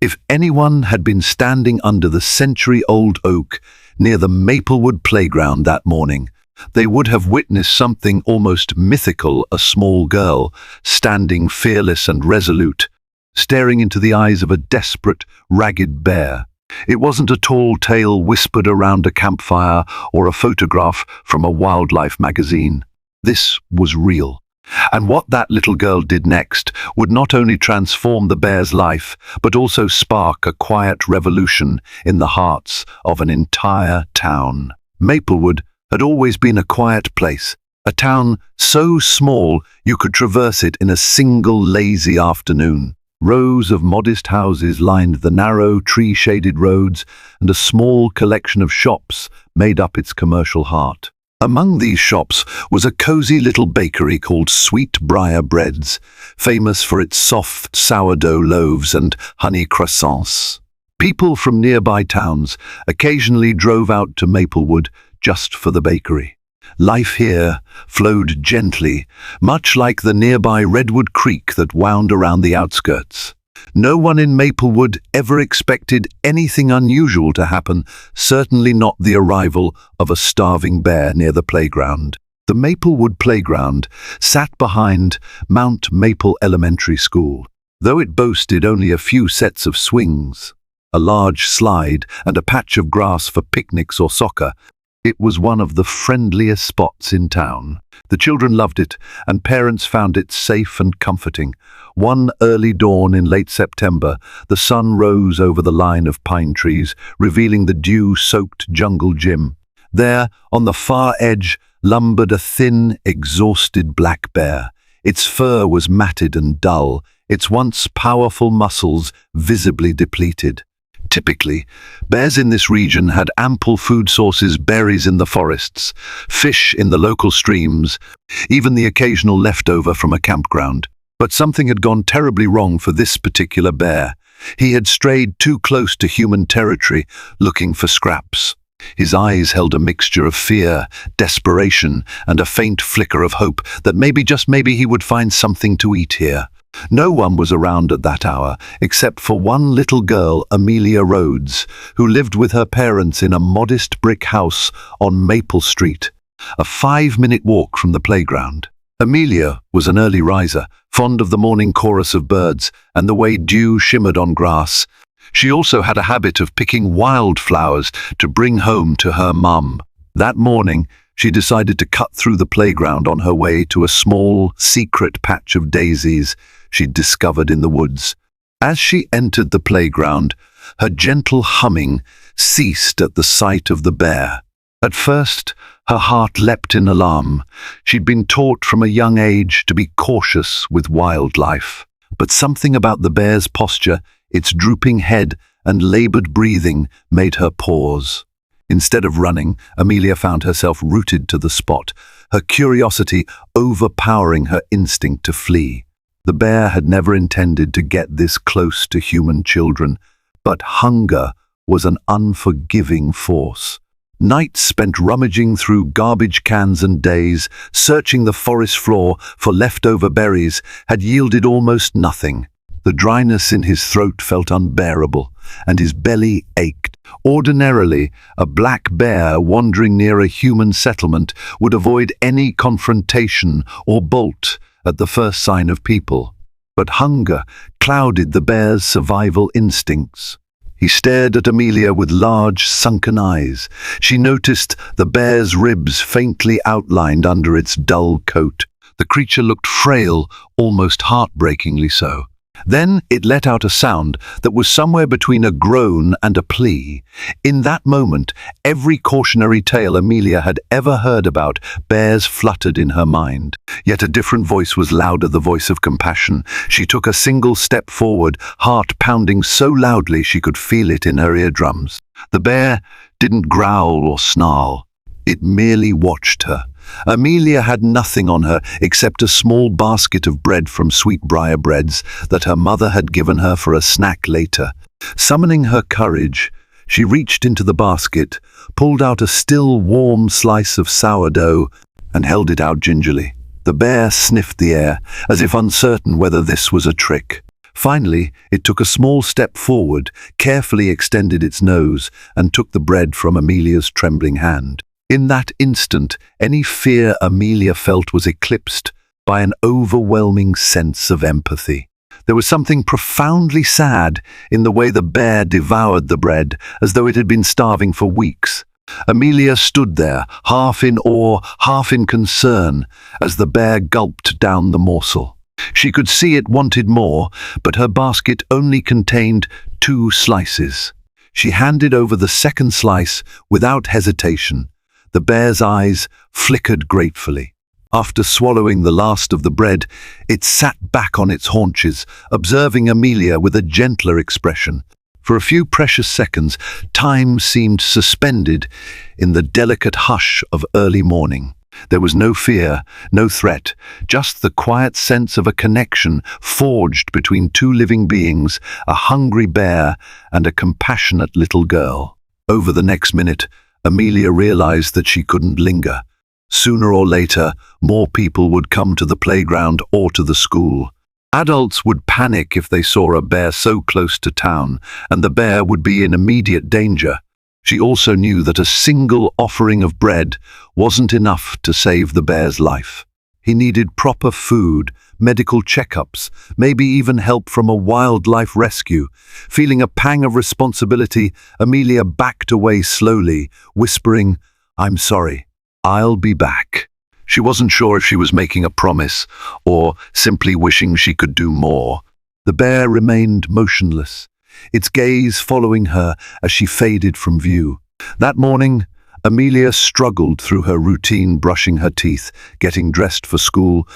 If anyone had been standing under the century-old oak near the Maplewood playground that morning, they would have witnessed something almost mythical: a small girl, standing fearless and resolute, staring into the eyes of a desperate, ragged bear. It wasn't a tall tale whispered around a campfire or a photograph from a wildlife magazine. This was real. And what that little girl did next would not only transform the bear's life, but also spark a quiet revolution in the hearts of an entire town. Maplewood had always been a quiet place, a town so small you could traverse it in a single lazy afternoon. Rows of modest houses lined the narrow, tree-shaded roads, and a small collection of shops made up its commercial heart. Among these shops was a cozy little bakery called Sweet Briar Breads, famous for its soft sourdough loaves and honey croissants. People from nearby towns occasionally drove out to Maplewood just for the bakery. Life here flowed gently, much like the nearby Redwood Creek that wound around the outskirts. No one in Maplewood ever expected anything unusual to happen, certainly not the arrival of a starving bear near the playground. The Maplewood playground sat behind Mount Maple Elementary School. Though it boasted only a few sets of swings, a large slide, and a patch of grass for picnics or soccer, it was one of the friendliest spots in town. The children loved it, and parents found it safe and comforting. One early dawn in late September, the sun rose over the line of pine trees, revealing the dew-soaked jungle gym. There, on the far edge, lumbered a thin, exhausted black bear. Its fur was matted and dull, its once powerful muscles visibly depleted. Typically, bears in this region had ample food sources: berries in the forests, fish in the local streams, even the occasional leftover from a campground. But something had gone terribly wrong for this particular bear. He had strayed too close to human territory, looking for scraps. His eyes held a mixture of fear, desperation, and a faint flicker of hope that maybe, just maybe, he would find something to eat here. No one was around at that hour, except for one little girl, Amelia Rhodes, who lived with her parents in a modest brick house on Maple Street, a 5-minute walk from the playground. Amelia was an early riser, fond of the morning chorus of birds and the way dew shimmered on grass. She also had a habit of picking wildflowers to bring home to her mum. That morning, she decided to cut through the playground on her way to a small, secret patch of daisies she'd discovered in the woods. As she entered the playground, her gentle humming ceased at the sight of the bear. At first, her heart leapt in alarm. She'd been taught from a young age to be cautious with wildlife. But something about the bear's posture, its drooping head and labored breathing, made her pause. Instead of running, Amelia found herself rooted to the spot, her curiosity overpowering her instinct to flee. The bear had never intended to get this close to human children, but hunger was an unforgiving force. Nights spent rummaging through garbage cans and days, searching the forest floor for leftover berries, had yielded almost nothing. The dryness in his throat felt unbearable, and his belly ached. Ordinarily, a black bear wandering near a human settlement would avoid any confrontation or bolt at the first sign of people. But hunger clouded the bear's survival instincts. He stared at Amelia with large, sunken eyes. She noticed the bear's ribs faintly outlined under its dull coat. The creature looked frail, almost heartbreakingly so. Then it let out a sound that was somewhere between a groan and a plea. In that moment, every cautionary tale Amelia had ever heard about bears fluttered in her mind. Yet a different voice was louder, the voice of compassion. She took a single step forward, heart pounding so loudly she could feel it in her eardrums. The bear didn't growl or snarl. It merely watched her. Amelia had nothing on her except a small basket of bread from Sweet Briar Breads that her mother had given her for a snack later. Summoning her courage, she reached into the basket, pulled out a still warm slice of sourdough, and held it out gingerly. The bear sniffed the air, as if uncertain whether this was a trick. Finally, it took a small step forward, carefully extended its nose, and took the bread from Amelia's trembling hand. In that instant, any fear Amelia felt was eclipsed by an overwhelming sense of empathy. There was something profoundly sad in the way the bear devoured the bread, as though it had been starving for weeks. Amelia stood there, half in awe, half in concern, as the bear gulped down the morsel. She could see it wanted more, but her basket only contained 2 slices. She handed over the second slice without hesitation. The bear's eyes flickered gratefully. After swallowing the last of the bread, it sat back on its haunches, observing Amelia with a gentler expression. For a few precious seconds, time seemed suspended in the delicate hush of early morning. There was no fear, no threat, just the quiet sense of a connection forged between 2 living beings, a hungry bear and a compassionate little girl. Over the next minute, Amelia realized that she couldn't linger. Sooner or later, more people would come to the playground or to the school. Adults would panic if they saw a bear so close to town, and the bear would be in immediate danger. She also knew that a single offering of bread wasn't enough to save the bear's life. He needed proper food, medical checkups, maybe even help from a wildlife rescue. Feeling a pang of responsibility, Amelia backed away slowly, whispering, "I'm sorry, I'll be back." She wasn't sure if she was making a promise or simply wishing she could do more. The bear remained motionless, its gaze following her as she faded from view. That morning, Amelia struggled through her routine, brushing her teeth, getting dressed for school,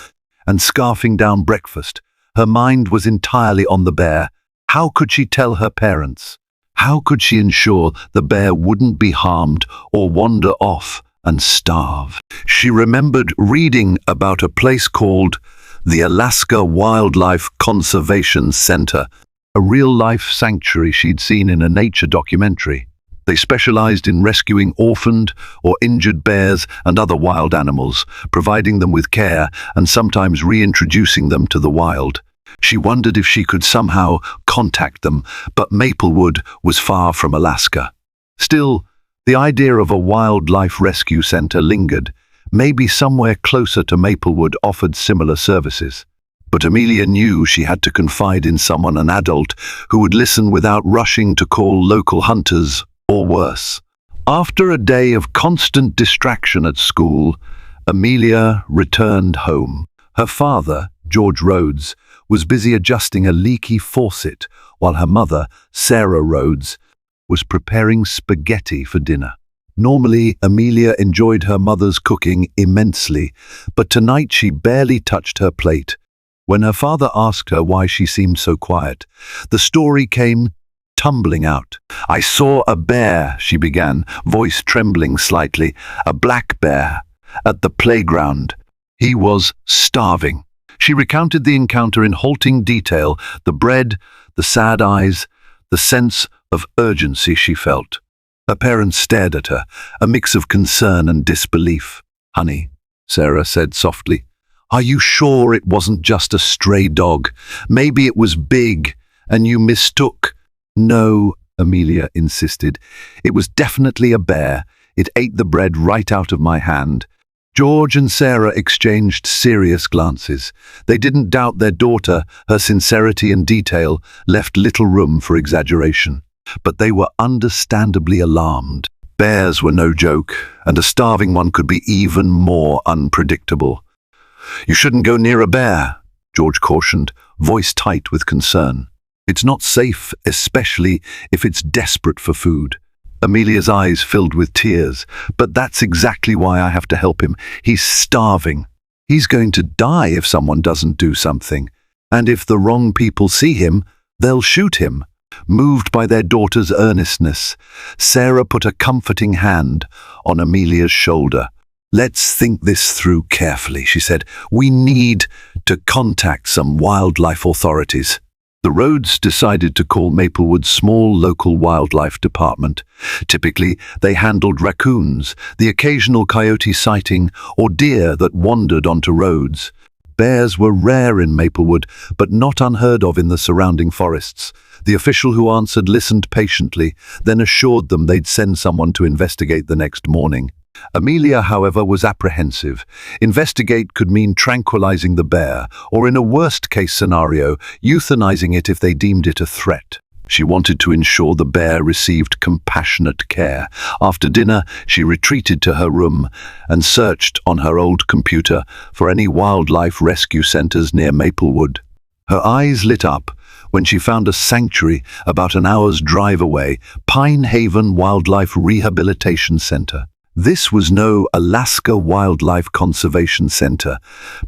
and scarfing down breakfast. Her mind was entirely on the bear. How could she tell her parents? How could she ensure the bear wouldn't be harmed or wander off and starve? She remembered reading about a place called the Alaska Wildlife Conservation Center, a real-life sanctuary she'd seen in a nature documentary. They specialized in rescuing orphaned or injured bears and other wild animals, providing them with care and sometimes reintroducing them to the wild. She wondered if she could somehow contact them, but Maplewood was far from Alaska. Still, the idea of a wildlife rescue center lingered. Maybe somewhere closer to Maplewood offered similar services. But Amelia knew she had to confide in someone, an adult, who would listen without rushing to call local hunters, or worse. After a day of constant distraction at school, Amelia returned home. Her father, George Rhodes, was busy adjusting a leaky faucet, while her mother, Sarah Rhodes, was preparing spaghetti for dinner. Normally, Amelia enjoyed her mother's cooking immensely, but tonight she barely touched her plate. When her father asked her why she seemed so quiet, the story came tumbling out. "I saw a bear," she began, voice trembling slightly, "a black bear, at the playground. He was starving." She recounted the encounter in halting detail, the bread, the sad eyes, the sense of urgency she felt. Her parents stared at her, a mix of concern and disbelief. "Honey," Sarah said softly, "are you sure it wasn't just a stray dog? Maybe it was big, and you mistook." "No," Amelia insisted. "It was definitely a bear. It ate the bread right out of my hand." George and Sarah exchanged serious glances. They didn't doubt their daughter. Her sincerity and detail left little room for exaggeration. But they were understandably alarmed. Bears were no joke, and a starving one could be even more unpredictable. "You shouldn't go near a bear," George cautioned, voice tight with concern. "It's not safe, especially if it's desperate for food." Amelia's eyes filled with tears. "But that's exactly why I have to help him. He's starving. He's going to die if someone doesn't do something. And if the wrong people see him, they'll shoot him." Moved by their daughter's earnestness, Sarah put a comforting hand on Amelia's shoulder. "Let's think this through carefully," she said. "We need to contact some wildlife authorities." The Rhodes decided to call Maplewood's small local wildlife department. Typically, they handled raccoons, the occasional coyote sighting, or deer that wandered onto roads. Bears were rare in Maplewood, but not unheard of in the surrounding forests. The official who answered listened patiently, then assured them they'd send someone to investigate the next morning. Amelia, however, was apprehensive. Investigate could mean tranquilizing the bear, or in a worst-case scenario, euthanizing it if they deemed it a threat. She wanted to ensure the bear received compassionate care. After dinner, she retreated to her room and searched on her old computer for any wildlife rescue centers near Maplewood. Her eyes lit up when she found a sanctuary about an hour's drive away, Pine Haven Wildlife Rehabilitation Center. This was no Alaska Wildlife Conservation Center,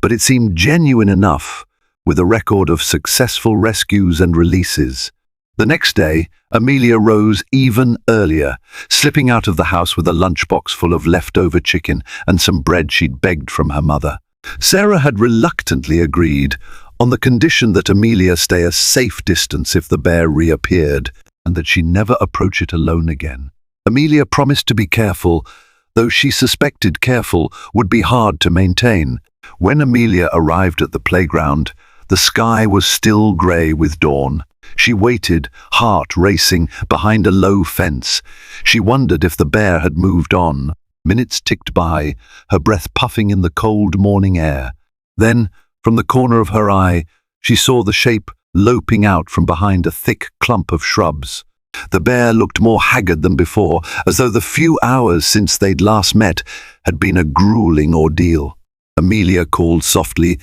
but it seemed genuine enough, with a record of successful rescues and releases. The next day, Amelia rose even earlier, slipping out of the house with a lunchbox full of leftover chicken and some bread she'd begged from her mother. Sarah had reluctantly agreed, on the condition that Amelia stay a safe distance if the bear reappeared, and that she never approach it alone again. Amelia promised to be careful, though she suspected careful would be hard to maintain. When Amelia arrived at the playground, the sky was still grey with dawn. She waited, heart racing, behind a low fence. She wondered if the bear had moved on. Minutes ticked by, her breath puffing in the cold morning air. Then, from the corner of her eye, she saw the shape loping out from behind a thick clump of shrubs. The bear looked more haggard than before, as though the few hours since they'd last met had been a grueling ordeal. Amelia called softly,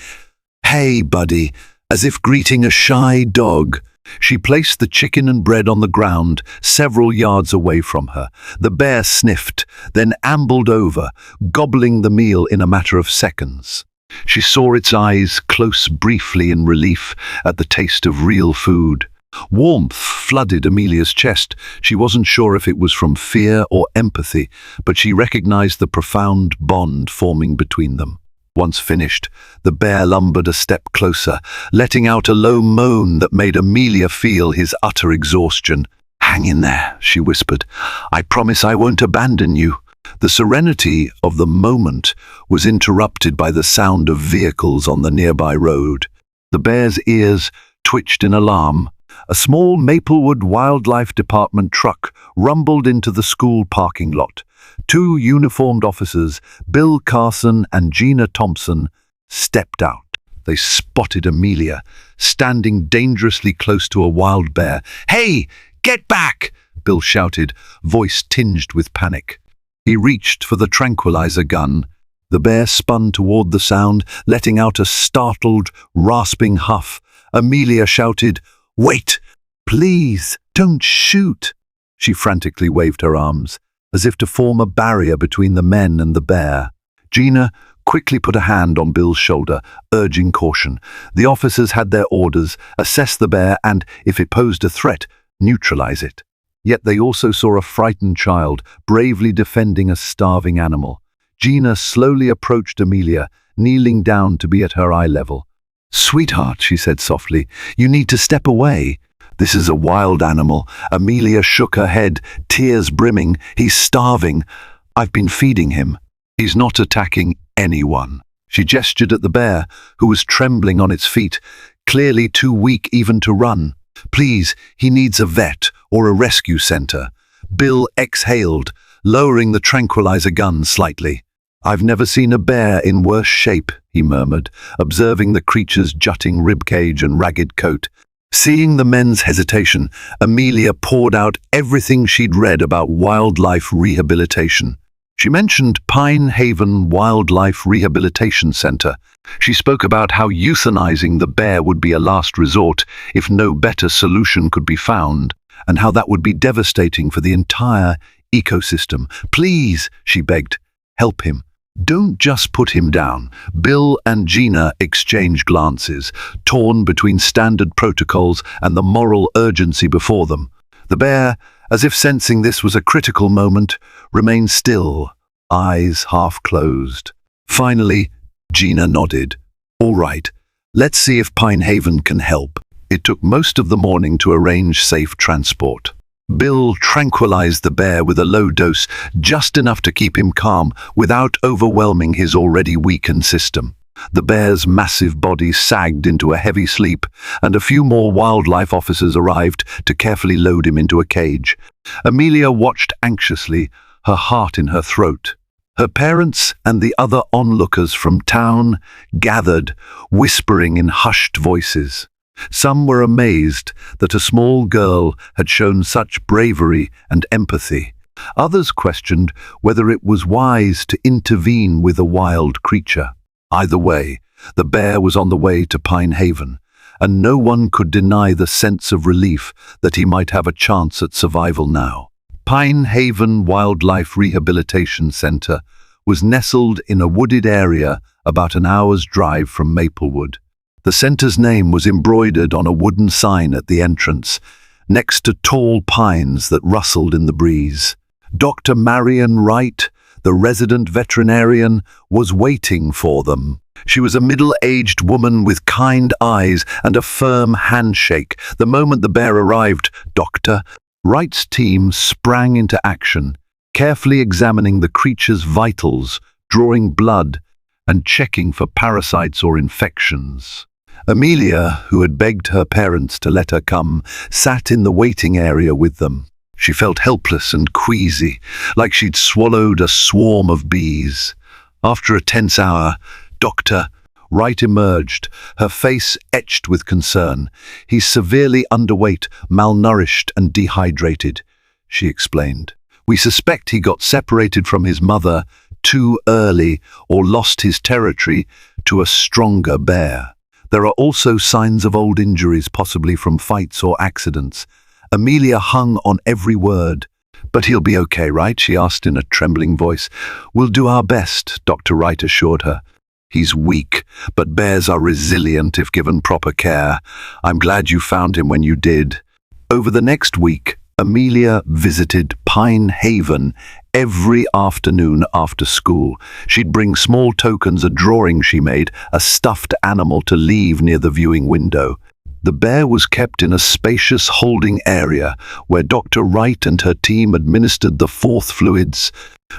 "Hey, buddy," as if greeting a shy dog. She placed the chicken and bread on the ground, several yards away from her. The bear sniffed, then ambled over, gobbling the meal in a matter of seconds. She saw its eyes close briefly in relief at the taste of real food. Warmth flooded Amelia's chest. She wasn't sure if it was from fear or empathy, but she recognized the profound bond forming between them. Once finished, the bear lumbered a step closer, letting out a low moan that made Amelia feel his utter exhaustion. "Hang in there," she whispered. "I promise I won't abandon you." The serenity of the moment was interrupted by the sound of vehicles on the nearby road. The bear's ears twitched in alarm. A small Maplewood Wildlife Department truck rumbled into the school parking lot. Two uniformed officers, Bill Carson and Gina Thompson, stepped out. They spotted Amelia, standing dangerously close to a wild bear. "Hey, get back!" Bill shouted, voice tinged with panic. He reached for the tranquilizer gun. The bear spun toward the sound, letting out a startled, rasping huff. Amelia shouted, "Wait! Please, don't shoot!" She frantically waved her arms, as if to form a barrier between the men and the bear. Gina quickly put a hand on Bill's shoulder, urging caution. The officers had their orders: assess the bear and, if it posed a threat, neutralize it. Yet they also saw a frightened child bravely defending a starving animal. Gina slowly approached Amelia, kneeling down to be at her eye level. "Sweetheart," she said softly, "you need to step away. This is a wild animal." Amelia shook her head, tears brimming. "He's starving. I've been feeding him. He's not attacking anyone." She gestured at the bear, who was trembling on its feet, clearly too weak even to run. "Please, he needs a vet or a rescue center." Bill exhaled, lowering the tranquilizer gun slightly. "I've never seen a bear in worse shape," he murmured, observing the creature's jutting ribcage and ragged coat. Seeing the men's hesitation, Amelia poured out everything she'd read about wildlife rehabilitation. She mentioned Pine Haven Wildlife Rehabilitation Center. She spoke about how euthanizing the bear would be a last resort if no better solution could be found, and how that would be devastating for the entire ecosystem. "Please," she begged, "help him. Don't just put him down." Bill and Gina exchanged glances, torn between standard protocols and the moral urgency before them. The bear, as if sensing this was a critical moment, remained still, eyes half closed. Finally, Gina nodded. "All right, let's see if Pine Haven can help." It took most of the morning to arrange safe transport. Bill tranquilized the bear with a low dose, just enough to keep him calm without overwhelming his already weakened system. The bear's massive body sagged into a heavy sleep, and a few more wildlife officers arrived to carefully load him into a cage. Amelia watched anxiously, her heart in her throat. Her parents and the other onlookers from town gathered, whispering in hushed voices. Some were amazed that a small girl had shown such bravery and empathy. Others questioned whether it was wise to intervene with a wild creature. Either way, the bear was on the way to Pine Haven, and no one could deny the sense of relief that he might have a chance at survival now. Pine Haven Wildlife Rehabilitation Center was nestled in a wooded area about an hour's drive from Maplewood. The center's name was embroidered on a wooden sign at the entrance, next to tall pines that rustled in the breeze. Dr. Marion Wright, the resident veterinarian, was waiting for them. She was a middle-aged woman with kind eyes and a firm handshake. The moment the bear arrived, Dr. Wright's team sprang into action, carefully examining the creature's vitals, drawing blood, and checking for parasites or infections. Amelia, who had begged her parents to let her come, sat in the waiting area with them. She felt helpless and queasy, like she'd swallowed a swarm of bees. After a tense hour, Dr. Wright emerged, her face etched with concern. "He's severely underweight, malnourished and dehydrated," she explained. "We suspect he got separated from his mother too early or lost his territory to a stronger bear. There are also signs of old injuries, possibly from fights or accidents." Amelia hung on every word. "But he'll be okay, right?" she asked in a trembling voice. "We'll do our best," Dr. Wright assured her. "He's weak, but bears are resilient if given proper care. I'm glad you found him when you did." Over the next week, Amelia visited Pine Haven every afternoon after school. She'd bring small tokens, a drawing she made, a stuffed animal to leave near the viewing window. The bear was kept in a spacious holding area where Dr. Wright and her team administered the fourth fluids,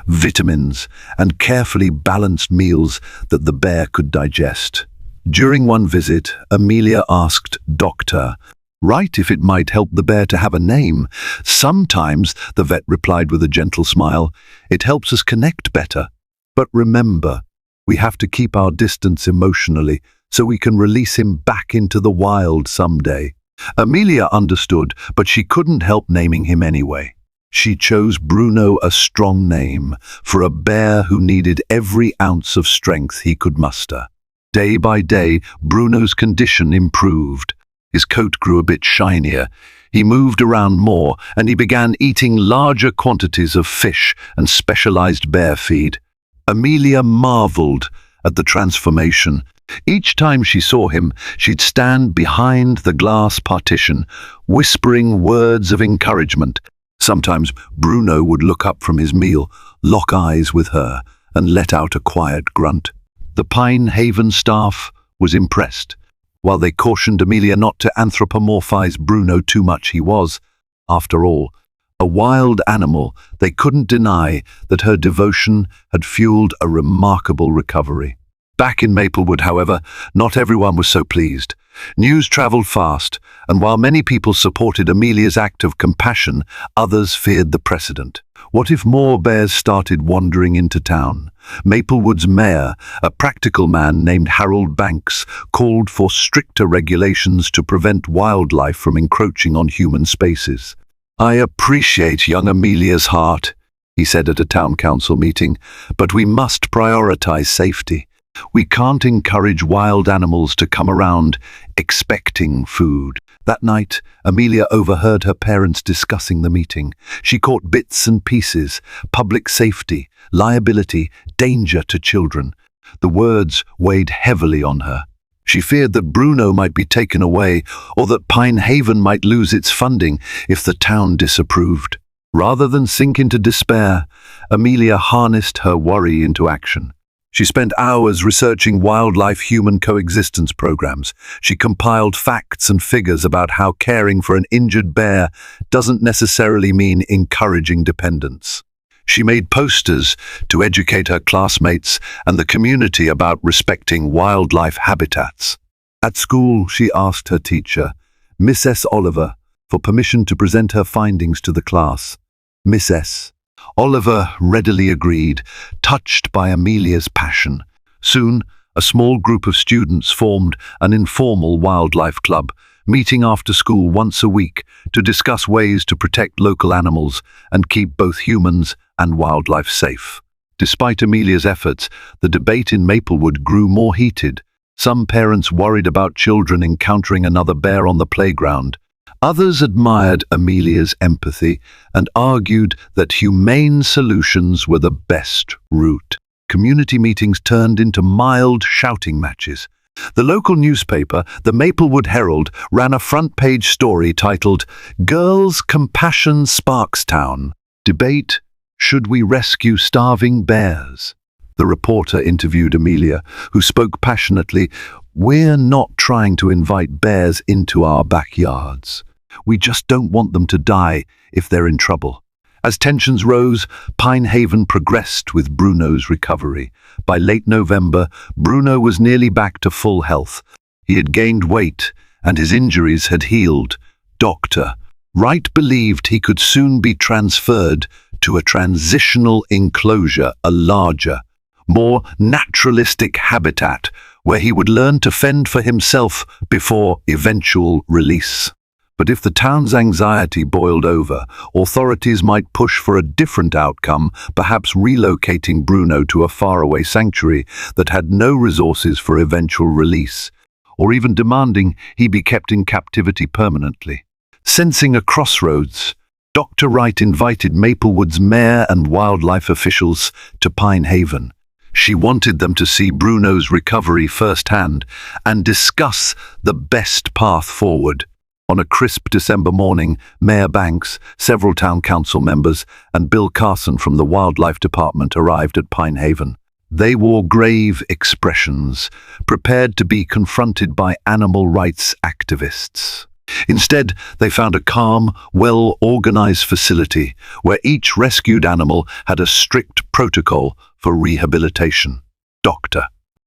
vitamins, and carefully balanced meals that the bear could digest. During one visit, Amelia asked Dr. Wright if it might help the bear to have a name. "Sometimes," the vet replied with a gentle smile, "it helps us connect better. But remember, we have to keep our distance emotionally so we can release him back into the wild someday." Amelia understood, but she couldn't help naming him anyway. She chose Bruno, a strong name, for a bear who needed every ounce of strength he could muster. Day by day, Bruno's condition improved. His coat grew a bit shinier, he moved around more, and he began eating larger quantities of fish and specialized bear feed. Amelia marveled at the transformation. Each time she saw him, she'd stand behind the glass partition, whispering words of encouragement. Sometimes Bruno would look up from his meal, lock eyes with her, and let out a quiet grunt. The Pine Haven staff was impressed. While they cautioned Amelia not to anthropomorphize Bruno too much, he was, after all, a wild animal. They couldn't deny that her devotion had fueled a remarkable recovery. Back in Maplewood, however, not everyone was so pleased. News traveled fast, and while many people supported Amelia's act of compassion, others feared the precedent. What if more bears started wandering into town? Maplewood's mayor, a practical man named Harold Banks, called for stricter regulations to prevent wildlife from encroaching on human spaces. "I appreciate young Amelia's heart," he said at a town council meeting, "but we must prioritize safety. We can't encourage wild animals to come around expecting food." That night, Amelia overheard her parents discussing the meeting. She caught bits and pieces: public safety, liability, danger to children. The words weighed heavily on her. She feared that Bruno might be taken away, or that Pine Haven might lose its funding if the town disapproved. Rather than sink into despair, Amelia harnessed her worry into action. She spent hours researching wildlife-human coexistence programs. She compiled facts and figures about how caring for an injured bear doesn't necessarily mean encouraging dependence. She made posters to educate her classmates and the community about respecting wildlife habitats. At school, she asked her teacher, Miss S. Oliver, for permission to present her findings to the class. Miss S. Oliver readily agreed, touched by Amelia's passion. Soon, a small group of students formed an informal wildlife club, meeting after school once a week to discuss ways to protect local animals and keep both humans and wildlife safe. Despite Amelia's efforts, the debate in Maplewood grew more heated. Some parents worried about children encountering another bear on the playground. Others admired Amelia's empathy and argued that humane solutions were the best route. Community meetings turned into mild shouting matches. The local newspaper, the Maplewood Herald, ran a front-page story titled, "Girls' Compassion Sparks Town. Debate, Should We Rescue Starving Bears?" The reporter interviewed Amelia, who spoke passionately, "We're not trying to invite bears into our backyards. We just don't want them to die if they're in trouble." As tensions rose, Pine Haven progressed with Bruno's recovery. By late November, Bruno was nearly back to full health. He had gained weight, and his injuries had healed. Dr. Wright believed he could soon be transferred to a transitional enclosure, a larger, more naturalistic habitat where he would learn to fend for himself before eventual release. But if the town's anxiety boiled over, authorities might push for a different outcome, perhaps relocating Bruno to a faraway sanctuary that had no resources for eventual release, or even demanding he be kept in captivity permanently. Sensing a crossroads, Dr. Wright invited Maplewood's mayor and wildlife officials to Pine Haven. She wanted them to see Bruno's recovery firsthand and discuss the best path forward. On a crisp December morning, Mayor Banks, several town council members, and Bill Carson from the Wildlife Department arrived at Pine Haven. They wore grave expressions, prepared to be confronted by animal rights activists. Instead, they found a calm, well-organized facility where each rescued animal had a strict protocol for rehabilitation. Dr.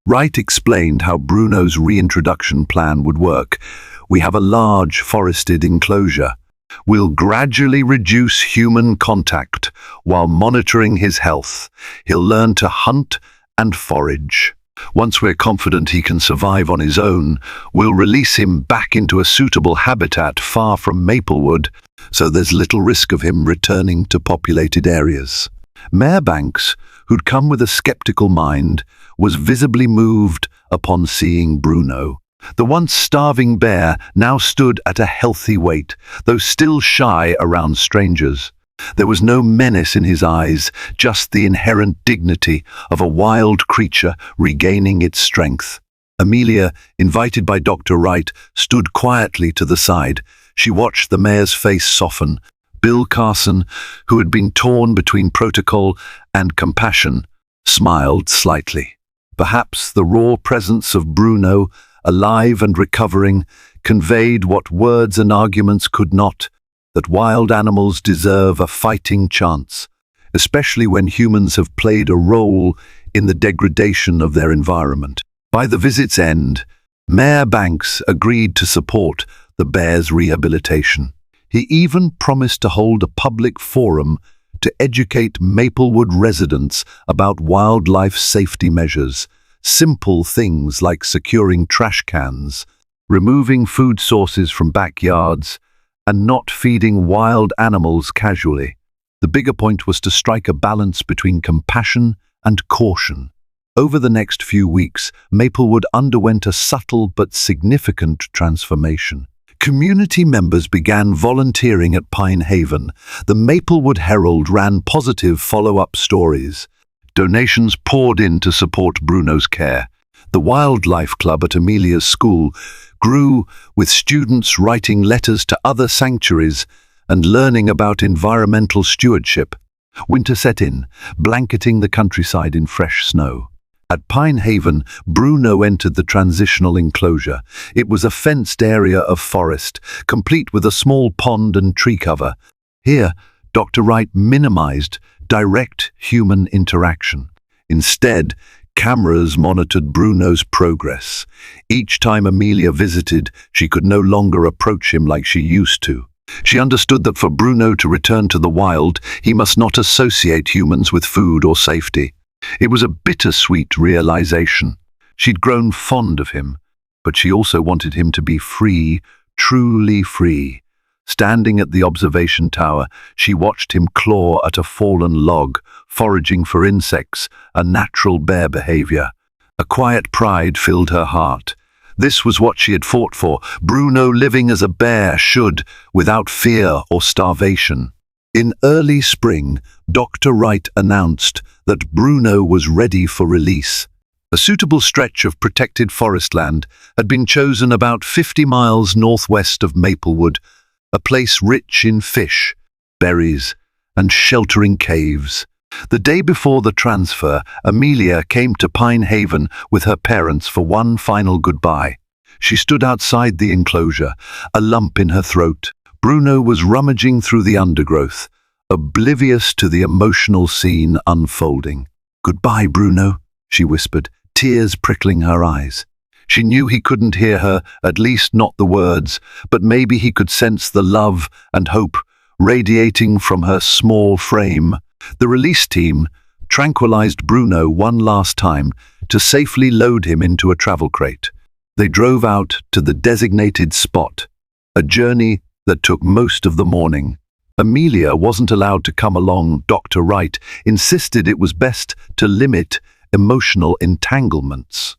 Wright explained how Bruno's reintroduction plan would work. "We have a large forested enclosure. We'll gradually reduce human contact while monitoring his health. He'll learn to hunt and forage. Once we're confident he can survive on his own, we'll release him back into a suitable habitat far from Maplewood, so there's little risk of him returning to populated areas." Mayor Banks, who'd come with a skeptical mind, was visibly moved upon seeing Bruno. The once starving bear now stood at a healthy weight, though still shy around strangers. There was no menace in his eyes, just the inherent dignity of a wild creature regaining its strength. Amelia, invited by Dr. Wright, stood quietly to the side. She watched the mayor's face soften. Bill Carson, who had been torn between protocol and compassion, smiled slightly. Perhaps the raw presence of Bruno, alive and recovering, conveyed what words and arguments could not, that wild animals deserve a fighting chance, especially when humans have played a role in the degradation of their environment. By the visit's end, Mayor Banks agreed to support the bear's rehabilitation. He even promised to hold a public forum to educate Maplewood residents about wildlife safety measures, simple things like securing trash cans, removing food sources from backyards, and not feeding wild animals casually. The bigger point was to strike a balance between compassion and caution. Over the next few weeks, Maplewood underwent a subtle but significant transformation. Community members began volunteering at Pine Haven. The Maplewood Herald ran positive follow-up stories. Donations poured in to support Bruno's care. The Wildlife Club at Amelia's school grew, with students writing letters to other sanctuaries and learning about environmental stewardship. Winter set in, blanketing the countryside in fresh snow. At Pine Haven, Bruno entered the transitional enclosure. It was a fenced area of forest, complete with a small pond and tree cover. Here, Dr. Wright minimized direct human interaction. Instead, cameras monitored Bruno's progress. Each time Amelia visited, she could no longer approach him like she used to. She understood that for Bruno to return to the wild, he must not associate humans with food or safety. It was a bittersweet realization. She'd grown fond of him, but she also wanted him to be free, truly free. Standing at the observation tower, she watched him claw at a fallen log, foraging for insects, a natural bear behavior. A quiet pride filled her heart. This was what she had fought for, Bruno living as a bear should, without fear or starvation. In early spring, Dr. Wright announced that Bruno was ready for release. A suitable stretch of protected forest land had been chosen about 50 miles northwest of Maplewood, a place rich in fish, berries, and sheltering caves. The day before the transfer, Amelia came to Pine Haven with her parents for one final goodbye. She stood outside the enclosure, a lump in her throat. Bruno was rummaging through the undergrowth, oblivious to the emotional scene unfolding. "Goodbye, Bruno," she whispered, tears prickling her eyes. She knew he couldn't hear her, at least not the words, but maybe he could sense the love and hope radiating from her small frame. The release team tranquilized Bruno one last time to safely load him into a travel crate. They drove out to the designated spot, a journey that took most of the morning. Amelia wasn't allowed to come along. Dr. Wright insisted it was best to limit emotional entanglements.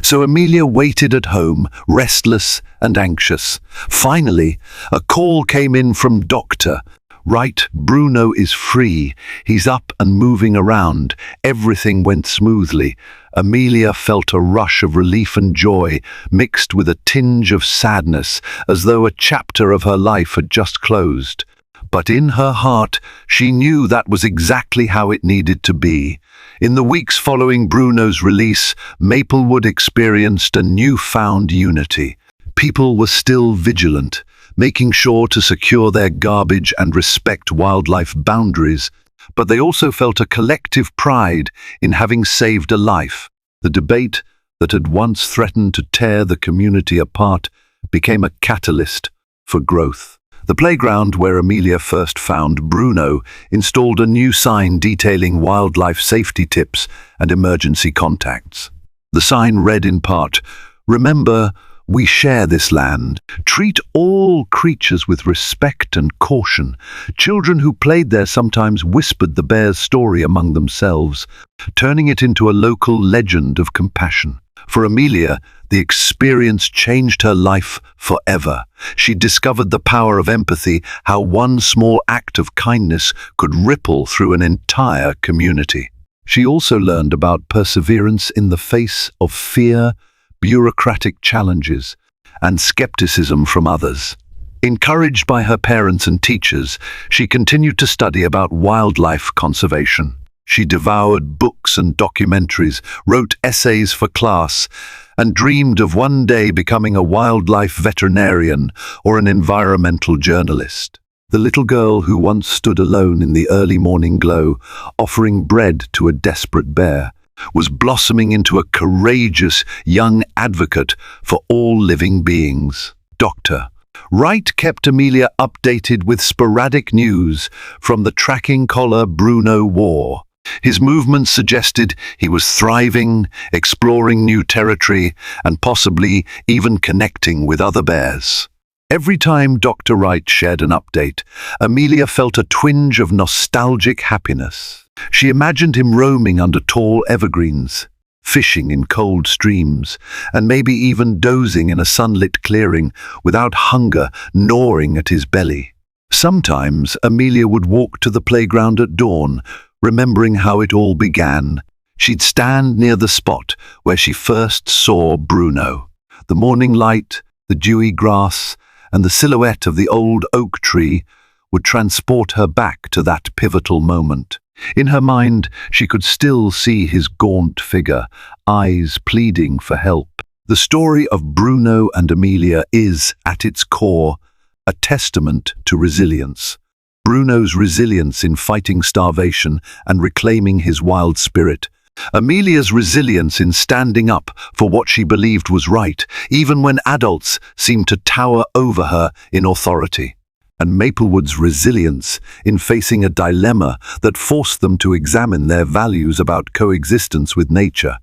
So Amelia waited at home, restless and anxious. Finally, a call came in from Dr. Wright. "Bruno is free. He's up and moving around." Everything went smoothly. Amelia felt a rush of relief and joy, mixed with a tinge of sadness, as though a chapter of her life had just closed. But in her heart, she knew that was exactly how it needed to be. In the weeks following Bruno's release, Maplewood experienced a newfound unity. People were still vigilant, making sure to secure their garbage and respect wildlife boundaries, but they also felt a collective pride in having saved a life. The debate that had once threatened to tear the community apart became a catalyst for growth. The playground where Amelia first found Bruno installed a new sign detailing wildlife safety tips and emergency contacts. The sign read in part, "Remember, we share this land. Treat all creatures with respect and caution." Children who played there sometimes whispered the bear's story among themselves, turning it into a local legend of compassion. For Amelia, the experience changed her life forever. She discovered the power of empathy, how one small act of kindness could ripple through an entire community. She also learned about perseverance in the face of fear, bureaucratic challenges, and skepticism from others. Encouraged by her parents and teachers, she continued to study about wildlife conservation. She devoured books and documentaries, wrote essays for class, and dreamed of one day becoming a wildlife veterinarian or an environmental journalist. The little girl who once stood alone in the early morning glow, offering bread to a desperate bear, was blossoming into a courageous young advocate for all living beings. Dr. Wright kept Amelia updated with sporadic news from the tracking collar Bruno wore. His movements suggested he was thriving, exploring new territory, and possibly even connecting with other bears. Every time Dr. Wright shared an update, Amelia felt a twinge of nostalgic happiness. She imagined him roaming under tall evergreens, fishing in cold streams, and maybe even dozing in a sunlit clearing without hunger gnawing at his belly. Sometimes Amelia would walk to the playground at dawn, remembering how it all began. She'd stand near the spot where she first saw Bruno. The morning light, the dewy grass, and the silhouette of the old oak tree would transport her back to that pivotal moment. In her mind, she could still see his gaunt figure, eyes pleading for help. The story of Bruno and Amelia is, at its core, a testament to resilience. Bruno's resilience in fighting starvation and reclaiming his wild spirit, Amelia's resilience in standing up for what she believed was right, even when adults seemed to tower over her in authority, and Maplewood's resilience in facing a dilemma that forced them to examine their values about coexistence with nature.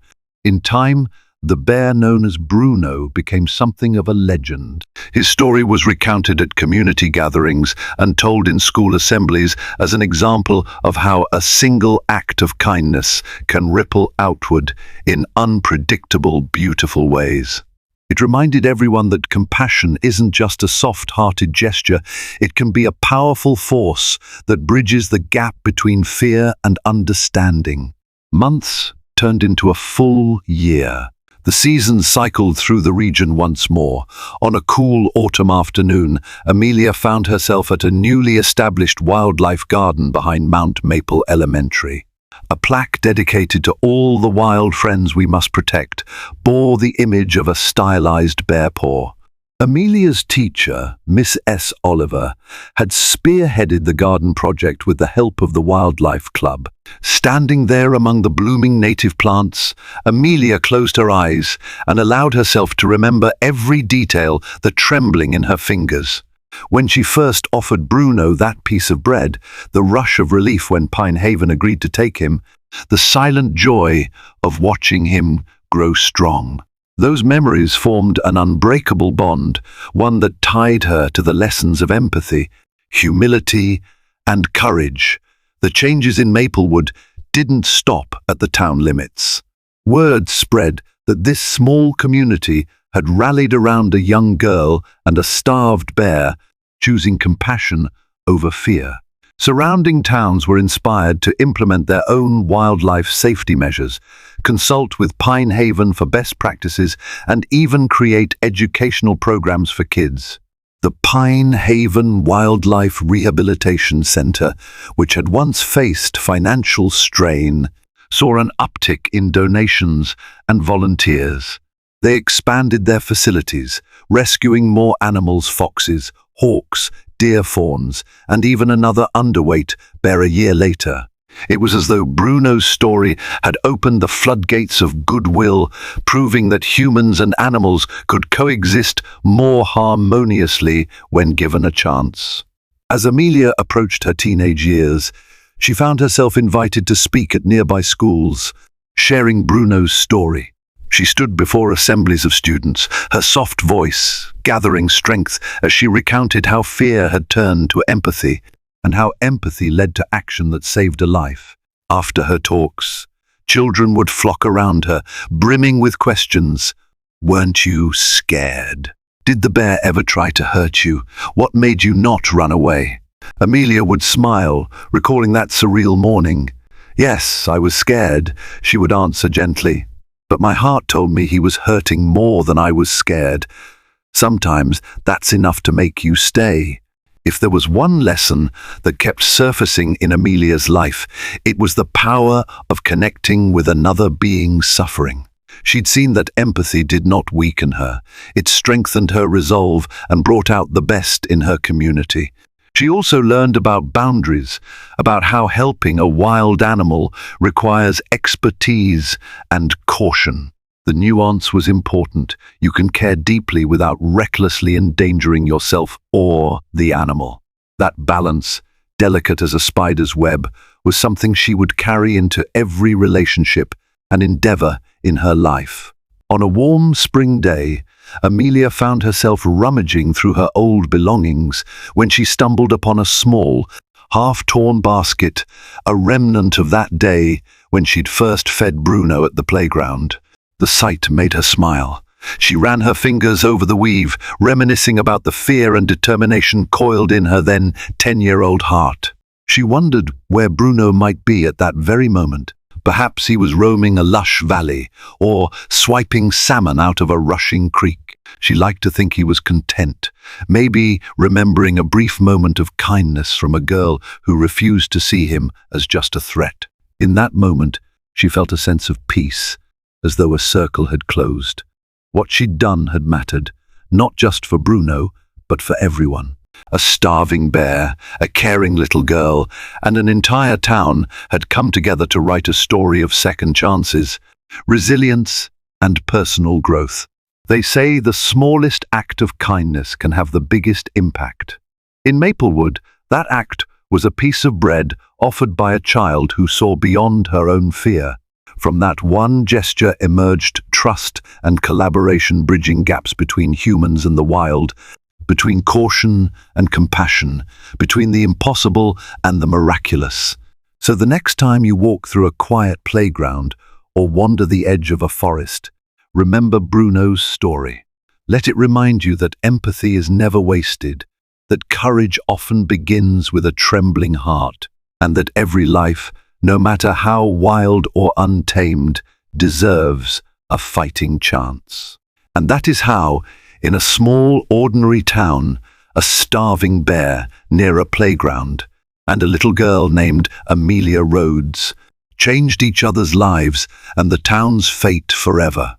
In time, the bear known as Bruno became something of a legend. His story was recounted at community gatherings and told in school assemblies as an example of how a single act of kindness can ripple outward in unpredictable, beautiful ways. It reminded everyone that compassion isn't just a soft-hearted gesture, it can be a powerful force that bridges the gap between fear and understanding. Months turned into a full year. The seasons cycled through the region once more. On a cool autumn afternoon, Amelia found herself at a newly established wildlife garden behind Mount Maple Elementary. A plaque dedicated to all the wild friends we must protect bore the image of a stylized bear paw. Amelia's teacher, Miss S. Oliver, had spearheaded the garden project with the help of the Wildlife Club. Standing there among the blooming native plants, Amelia closed her eyes and allowed herself to remember every detail, the trembling in her fingers. When she first offered Bruno that piece of bread, the rush of relief when Pine Haven agreed to take him, the silent joy of watching him grow strong. Those memories formed an unbreakable bond, one that tied her to the lessons of empathy, humility, and courage. The changes in Maplewood didn't stop at the town limits. Word spread that this small community had rallied around a young girl and a starved bear, choosing compassion over fear. Surrounding towns were inspired to implement their own wildlife safety measures, consult with Pine Haven for best practices, and even create educational programs for kids. The Pine Haven Wildlife Rehabilitation Center, which had once faced financial strain, saw an uptick in donations and volunteers. They expanded their facilities, rescuing more animals, foxes, hawks, deer fawns, and even another underweight bear a year later. It was as though Bruno's story had opened the floodgates of goodwill, proving that humans and animals could coexist more harmoniously when given a chance. As Amelia approached her teenage years, she found herself invited to speak at nearby schools, sharing Bruno's story. She stood before assemblies of students, her soft voice gathering strength as she recounted how fear had turned to empathy and how empathy led to action that saved a life. After her talks, children would flock around her, brimming with questions. Weren't you scared? Did the bear ever try to hurt you? What made you not run away? Amelia would smile, recalling that surreal morning. Yes, I was scared, she would answer gently. But my heart told me he was hurting more than I was scared. Sometimes that's enough to make you stay. If there was one lesson that kept surfacing in Amelia's life, it was the power of connecting with another being suffering. She'd seen that empathy did not weaken her. It strengthened her resolve and brought out the best in her community. She also learned about boundaries, about how helping a wild animal requires expertise and caution. The nuance was important. You can care deeply without recklessly endangering yourself or the animal. That balance, delicate as a spider's web, was something she would carry into every relationship and endeavor in her life. On a warm spring day, Amelia found herself rummaging through her old belongings when she stumbled upon a small, half-torn basket, a remnant of that day when she'd first fed Bruno at the playground. The sight made her smile. She ran her fingers over the weave, reminiscing about the fear and determination coiled in her then 10-year-old heart. She wondered where Bruno might be at that very moment. Perhaps he was roaming a lush valley, or swiping salmon out of a rushing creek. She liked to think he was content, maybe remembering a brief moment of kindness from a girl who refused to see him as just a threat. In that moment, she felt a sense of peace, as though a circle had closed. What she'd done had mattered, not just for Bruno, but for everyone. A starving bear, a caring little girl, and an entire town had come together to write a story of second chances, resilience, and personal growth. They say the smallest act of kindness can have the biggest impact. In Maplewood, that act was a piece of bread offered by a child who saw beyond her own fear. From that one gesture emerged trust and collaboration, bridging gaps between humans and the wild, between caution and compassion, between the impossible and the miraculous. So the next time you walk through a quiet playground or wander the edge of a forest, remember Bruno's story. Let it remind you that empathy is never wasted, that courage often begins with a trembling heart, and that every life, no matter how wild or untamed, deserves a fighting chance. And that is how, in a small, ordinary town, a starving bear near a playground and a little girl named Amelia Rhodes changed each other's lives and the town's fate forever.